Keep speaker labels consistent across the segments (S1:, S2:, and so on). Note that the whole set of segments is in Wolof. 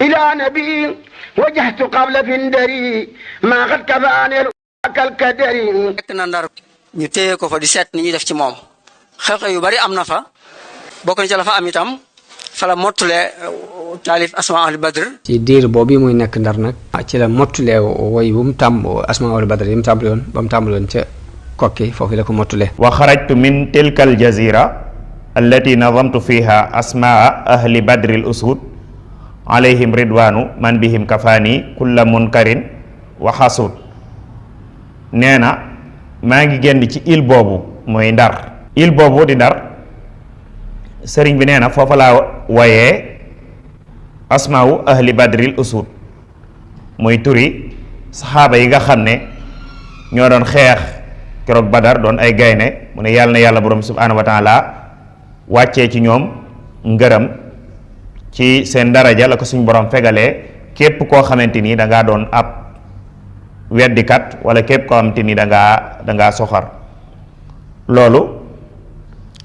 S1: إلى نبي وجهت قبل فندري ما قد كفاني الكدري.
S2: nekk na Ndar ñu téye ko fa di seet ni ñuy def ci moom xew-xew yu bari am na fa bokk na ci la fa am itam fa la mottulee taalif asma ahli badr.
S3: ci diir boobu muy nekk Ndar nag ci la mottulee woy bu mu tàmm asma ahli badr yi mu tàmbali woon ba mu tàmbali woon ca kokki foofu la ko mottulee.
S4: wa xarajtu min tilka al jazira allati nadamtu fiha asmaa ahli badri al usud alayhim ridwanu man bihim kafaani kulla munkarin wa xasud. nee na maa ngi génn ci île boobu mooy Ndar. île boobu di Ndar sëriñ bi nee na foofa laa wayee asmaawu ahli badril usud muy turi saxaaba yi nga xam ne ñoo doon xeex keroog Badar doon ay gaynde mu ne yàlla na yàlla borom subhaanahu wa taala wàccee ci ñoom ngërëm ci seen daraja la ko suñ borom fegalee képp koo xamante ni da ngaa doon ab weddikat wala képp koo xamante ni da ngaa soxor. loolu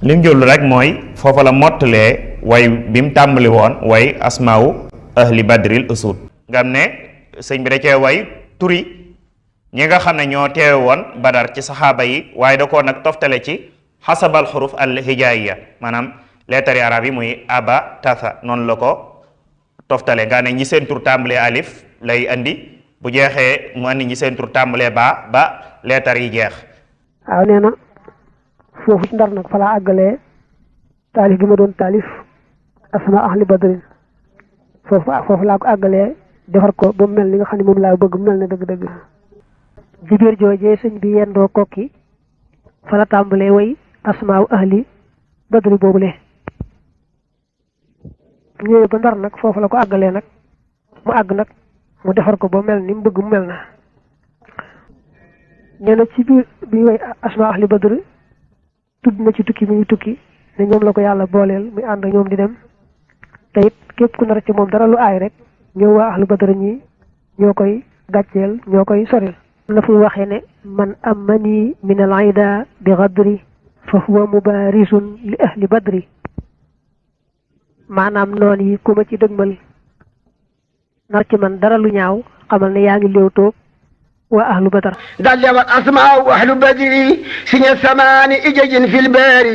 S4: lim jollu rek mooy foofa la mottalee way bi mu tàmbali woon way asmaawu ahli badril usud nga xam ne sëñ bi da cee way turi ñi nga xam ne ñoo teewe woon Badar ci saxaaba yi waaye da koo nag toftale ci xasabal xuruf al hijaiya maanaam leetari arab yi muy aba tasa noonu la ko toftale nga ne ñi seen tur tàmbalee alif lay andi bu jeexee mu andi ñi seen tur tàmbalee ba leetar yi jeex.
S5: waaw nee na foofu ci Ndar nag fa laa àggalee taalif gi ma doon taalif asma ahli badrin foofu laa ko àggalee defar ko ba mu mel ni nga xam ne moom laa bëgg mu mel ne dëgg-dëgg. jibéer joojee sëñ bi yendoo kokki fa la tàmbalee way asmaaw ahli badri boobule ñëwee ba Ndar nag foofu la ko àggalee nag mu àgg nag mu defar ko ba mel ni mu bëgg mu mel na. nee na ci biir bi way asmaaw ahli badri tudd na ci tukki mi ngi tukki ne ñoom la ko yàlla booleel muy ànd ñoom di dem te it képp ku nar ci moom dara lu aay rek ñëw waa ahlu badar ñi ñoo koy gàcceel ñoo koy soril. na fu waxee ne man amani min al aida bi gadri fa huwa mubarisun li ahli badri maanaam noon yi ku ma ci dëgmal nar ci man dara lu ñaaw xamal ne yaa ngi léew toog وأهل بدر
S1: دلت أسماء أهل بدر سن الثمان إجج في البار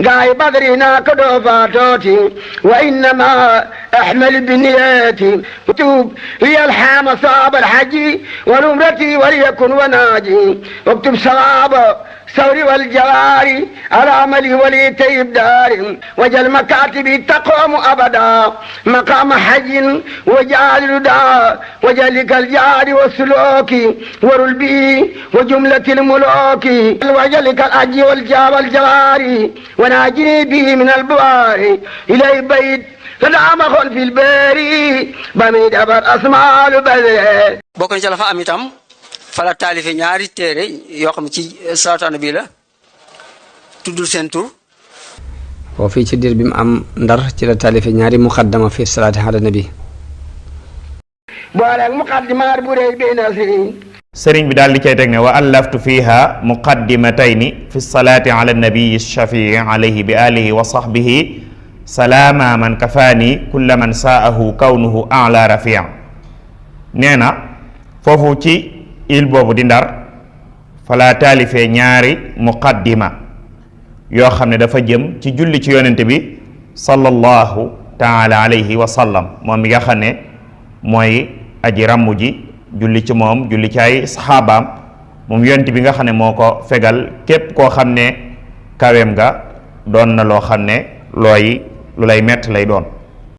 S1: قاي بدرنا كدوفاتوتي وإنما أحمل بنياتي اكتب لي الحام صاب الحج ونمرتي وليكن وناجي واكتب صواب ثوري والجواري على عملي ولي تيب داري وجل مكاتبي تقوم أبدا مقام حج وجعل الدعاء وجلك الجار والسلوك ورل بي وجملة الملوك وجلك الأجي والجاب والجواري وناجني به من البواري إلي بيت فدعمخن في الباري بميد أبر أسماء البذر
S2: bokk na ci la fa am itam fa la taalife ñaari téere yoo xam ci salaatu nabi la tuddul seen tur.
S3: foofu ci diir bi mu am Ndar ci la taalife ñaari muqaddama fi salaati ala nabi.
S1: boole muqaddimaat bu rëy bi na
S4: sëriñ bi daal di cay teg ne wa allaftu fiha muqaddimatayni fi salaati ala nabiyi shafii alayhi bi alihi wa sahbihi salaama man kafaani kulla man saahu kawnuhu ala rafia. nee na foofu ci il boobu di Ndar fa laa taalifee ñaari muqaddima yoo xam ne dafa jëm ci julli ci yonente bi sallallahu taala alayhi wa sallam moom mi nga xam ne mooy aji ràmmu ji julli ci moom julli ci ay saxaabaam moom yonent bi nga xam ne moo ko fegal képp koo xam ne kaweem nga doon na loo xam ne lu lay mett lay doon.